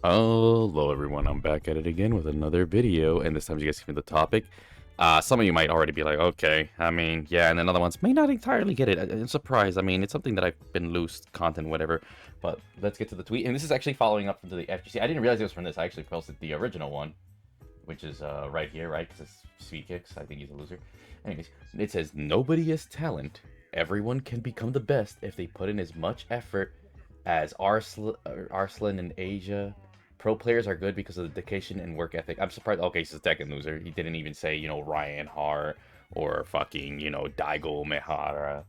Hello everyone, I'm back at it again with another video, and this time you guys give me the topic. Some of you might already be like, okay, I mean, yeah, and then other ones may not entirely get it. I'm surprised. I mean, it's something that I've been loose content, whatever. But let's get to the tweet, and this is actually following up from the FGC. I didn't realize it was from this. I actually posted the original one, which is right here, right? Because it's Sweet Kicks. I think he's a loser. Anyways, it says, nobody is talent. Everyone can become the best if they put in as much effort as Arslan and Asia. Pro players are good because of the dedication and work ethic. I'm surprised. Okay, he's a second loser. He didn't even say, Ryan Hart or fucking, Daigo Mehara.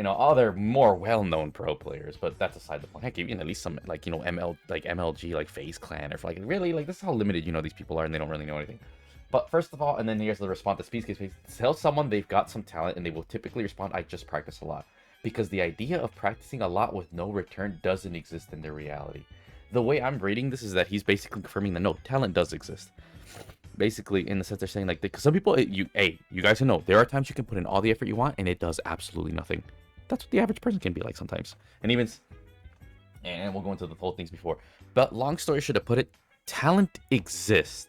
All their more well-known pro players, but that's aside the point. Heck, even at least some, like, MLG, like, FaZe Clan, or, like, really, like, this is how limited, these people are, and they don't really know anything. But first of all, and then here's the response to Speed Case. Tell someone they've got some talent, and they will typically respond, I just practice a lot. Because the idea of practicing a lot with no return doesn't exist in their reality. The way I'm reading this is that he's basically confirming that no, talent does exist. Basically, in the sense they're saying, like, because some people, you guys know, there are times you can put in all the effort you want, and it does absolutely nothing. That's what the average person can be like sometimes. And we'll go into the whole things before. But long story short, to put it, talent exists.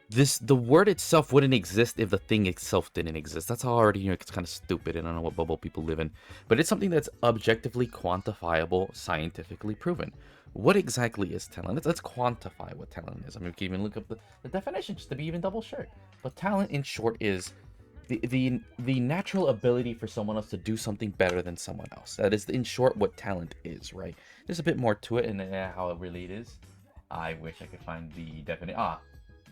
The word itself wouldn't exist if the thing itself didn't exist. That's how already, it's kind of stupid, and I don't know what bubble people live in. But it's something that's objectively quantifiable, scientifically proven. What exactly is talent? Let's quantify what talent is. I mean, we can even look up the definition just to be even double sure. But talent, in short, is the natural ability for someone else to do something better than someone else. That is, in short, what talent is, right? There's a bit more to it, and how it really is. I wish I could find the definition.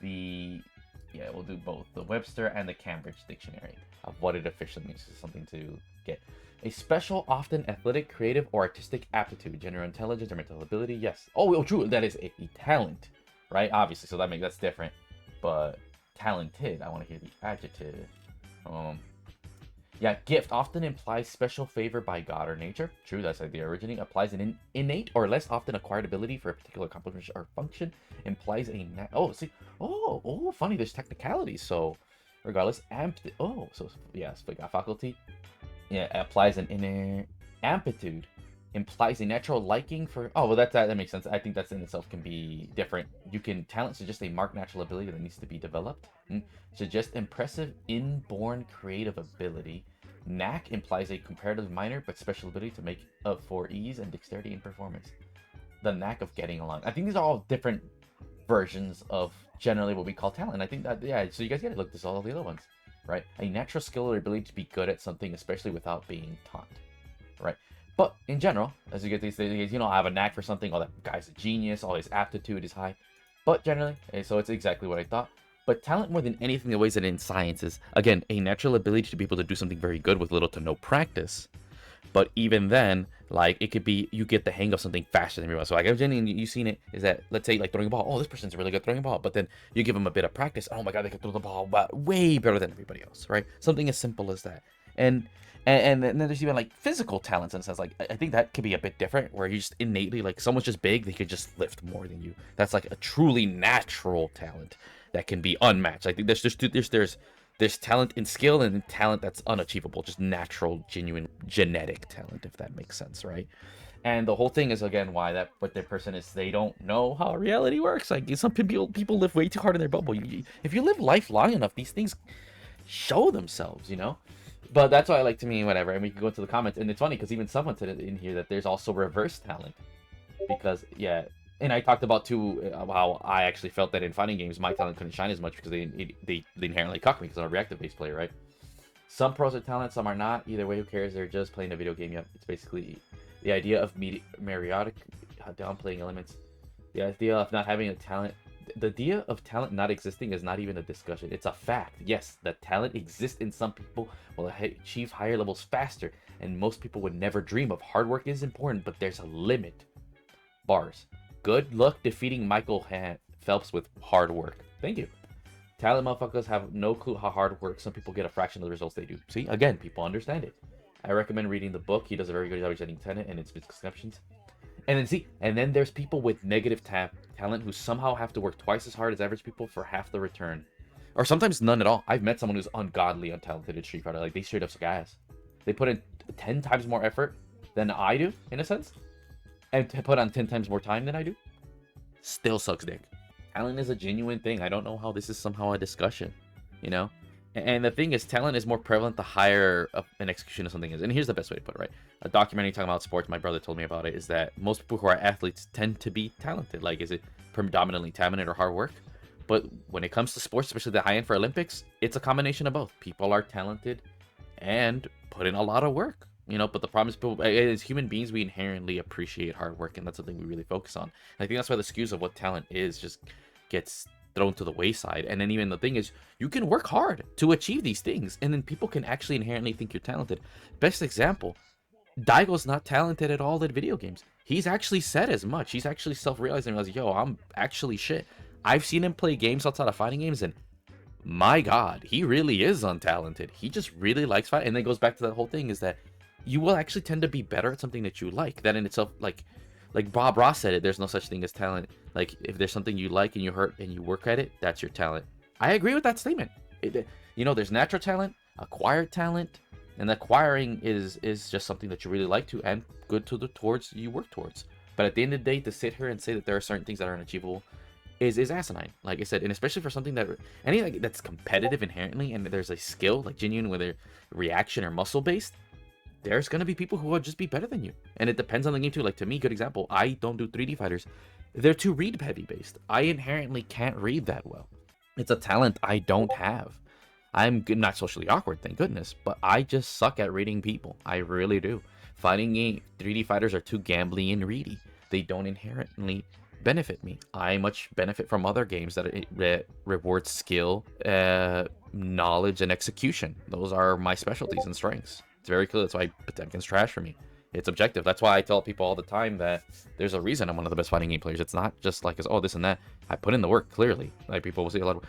We'll do both the Webster and the Cambridge Dictionary of what it officially means. Is something to get. A special, often athletic, creative, or artistic aptitude, general intelligence, or mental ability. Yes. Oh, true. That is a talent, right? Obviously, so that's different. But talented, I want to hear the adjective. Gift often implies special favor by God or nature. True, that's like the originating. Applies an innate or less often acquired ability for a particular accomplishment or function. Implies a funny. There's technicalities. So, regardless, faculty. Yeah, applies an inner amplitude. Implies a natural liking for. Oh, well, that makes sense. I think that's in itself can be different. Talent suggests a marked natural ability that needs to be developed. Suggest impressive inborn creative ability. Knack implies a comparative minor but special ability to make up for ease and dexterity in performance. The knack of getting along. I think these are all different versions of generally what we call talent. I think that, so you guys gotta look this all the other ones, right? A natural skill or ability to be good at something, especially without being taught, right? But in general, as you get these things, I have a knack for something. Oh, that guy's a genius. All his aptitude is high. But generally, so it's exactly what I thought. But talent, more than anything, the ways that in science is, again, a natural ability to be able to do something very good with little to no practice. But even then, like, it could be you get the hang of something faster than everyone. So, like, you've seen it, is that, let's say, like, throwing a ball. Oh, this person's really good throwing a ball. But then you give them a bit of practice. Oh, my God, they can throw the ball way better than everybody else, right? Something as simple as that. And then there's even, like, physical talents in a sense. Like, I think that could be a bit different, where you just innately, like, someone's just big, they could just lift more than you. That's, like, a truly natural talent that can be unmatched. I think there's talent in skill and talent that's unachievable, just natural, genuine, genetic talent, if that makes sense, right? And the whole thing is, again, what their person is, they don't know how reality works. Like, some people live way too hard in their bubble. If you live life long enough, these things show themselves, But that's why I like, to me, whatever. And we can go into the comments, and it's funny because even someone said in here that there's also reverse talent, because and I talked about too how I actually felt that in fighting games my talent couldn't shine as much because they inherently cuck me because I'm a reactive based player, right? Some pros are talent, some are not. Either way, who cares? They're just playing a video game. Yep, it's basically the idea of meritocratic downplaying elements. The idea of not having a talent. The idea of talent not existing is not even a discussion. It's a fact. Yes, the talent exists in some people will achieve higher levels faster, and most people would never dream of. Hard work is important, but there's a limit. Bars. Good luck defeating Michael Phelps with hard work. Thank you. Talent motherfuckers have no clue how hard work. Some people get a fraction of the results they do. See, again, people understand it. I recommend reading the book. He does a very good job explaining Tenet and its misconceptions. And then there's people with negative talent who somehow have to work twice as hard as average people for half the return. Or sometimes none at all. I've met someone who's ungodly untalented at Street Fighter. Like, they straight up suck ass. They put in 10 times more effort than I do, in a sense. And to put on 10 times more time than I do. still sucks dick. Talent is a genuine thing. I don't know how this is somehow a discussion, you know? And the thing is, talent is more prevalent the higher an execution of something is. And here's the best way to put it, right? A documentary talking about sports, my brother told me about it, is that most people who are athletes tend to be talented. Like, is it predominantly talent or hard work? But when it comes to sports, especially the high end for Olympics, it's a combination of both. People are talented and put in a lot of work, you know. But the problem is, people, as human beings, we inherently appreciate hard work, and that's something we really focus on. And I think that's why the skews of what talent is just gets thrown to the wayside. And then even the thing is, you can work hard to achieve these things, and then people can actually inherently think you're talented. Best example, Daigo's not talented at all at video games. He's actually said as much. He's actually self-realizing, like, yo, I'm actually shit. I've seen him play games outside of fighting games, and my god, he really is untalented. He just really likes fighting. And then it goes back to that whole thing, is that you will actually tend to be better at something that you like. That in itself, like Bob Ross said it, there's no such thing as talent. Like, if there's something you like and you hurt and you work at it, that's your talent. I agree with that statement. You know, there's natural talent, acquired talent, and acquiring is just something that you really like to and good to the towards you work towards. But at the end of the day, to sit here and say that there are certain things that are unachievable is asinine. Like I said, and especially for something that anything that's competitive inherently, and there's a skill like genuine, whether reaction or muscle based, there's gonna be people who will just be better than you, and it depends on the game too. Like, to me, good example, I don't do 3D fighters. They're too read heavy based. I inherently can't read that well. It's a talent I don't have. I'm good, not socially awkward, thank goodness, but I just suck at reading people. I really do. Fighting game 3D fighters are too gambly and reedy. They don't inherently benefit me. I much benefit from other games that reward skill, knowledge, and execution. Those are my specialties and strengths. It's very clear. That's why Potemkin's trash for me. It's objective. That's why I tell people all the time that there's a reason I'm one of the best fighting game players. It's not just like, oh, this and that. I put in the work, clearly. Like, people will see a lot of...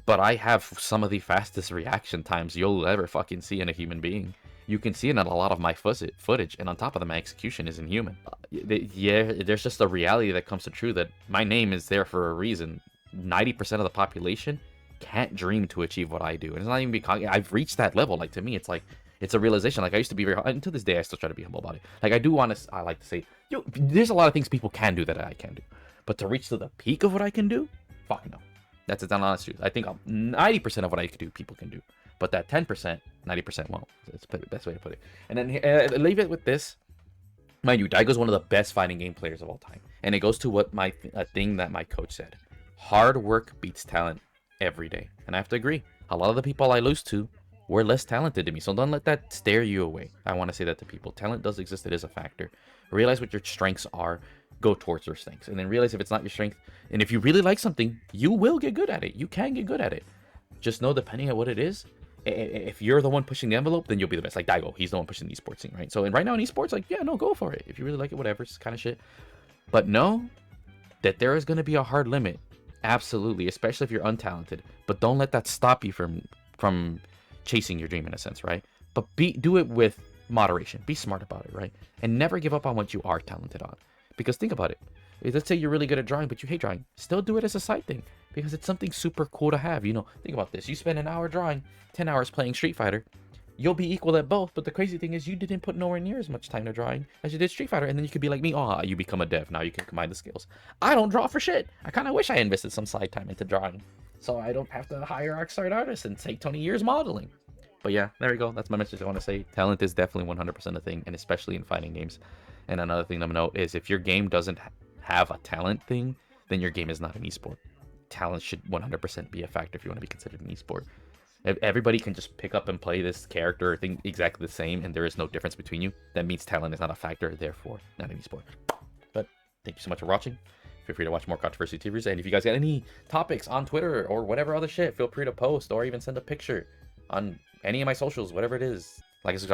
But I have some of the fastest reaction times you'll ever fucking see in a human being. You can see it in a lot of my footage, and on top of that, my execution is inhuman. Yeah, there's just a reality that comes to true that my name is there for a reason. 90% of the population can't dream to achieve what I do. And it's not even because I've reached that level. Like, to me, it's like, it's a realization. Like, I used to be very, and to this day, I still try to be humble about it. Like, I do want to, I like to say, there's a lot of things people can do that I can do. But to reach to the peak of what I can do, fuck no. That's an honest truth. I think 90% of what I can do, people can do. But that 10%, 90% won't. That's the best way to put it. And then leave it with this. Mind you, Daigo's one of the best fighting game players of all time. And it goes to what a thing that my coach said. Hard work beats talent every day. And I have to agree. A lot of the people I lose to were less talented than me. So don't let that stare you away. I want to say that to people. Talent does exist. It is a factor. Realize what your strengths are. Go towards those things. And then realize if it's not your strength. And if you really like something, you will get good at it. You can get good at it. Just know, depending on what it is, if you're the one pushing the envelope, then you'll be the best. Like Daigo, he's the one pushing the esports thing, right? So, and right now in esports, like, yeah, no, go for it. If you really like it, whatever, it's kind of shit. But know that there is going to be a hard limit. Absolutely, especially if you're untalented. But don't let that stop you from chasing your dream, in a sense, right? But do it with moderation. Be smart about it, right? And never give up on what you are talented on. Because think about it. Let's say you're really good at drawing, but you hate drawing. Still do it as a side thing. Because it's something super cool to have. You know, think about this. You spend an hour drawing, 10 hours playing Street Fighter. You'll be equal at both. But the crazy thing is you didn't put nowhere near as much time to drawing as you did Street Fighter. And then you could be like me. Oh, you become a dev. Now you can combine the skills. I don't draw for shit. I kind of wish I invested some side time into drawing. So I don't have to hire Arc-Star artists and take 20 years modeling. But yeah, there we go. That's my message I want to say. Talent is definitely 100% a thing. And especially in fighting games. And another thing to note is if your game doesn't have a talent thing, then your game is not an esport. Talent should 100% be a factor if you want to be considered an esport. If everybody can just pick up and play this character or thing exactly the same, and there is no difference between you, that means talent is not a factor, therefore not an esport. But thank you so much for watching. Feel free to watch more Controversy TVs, and if you guys got any topics on Twitter or whatever other shit, feel free to post or even send a picture on any of my socials, whatever it is. Like and subscribe.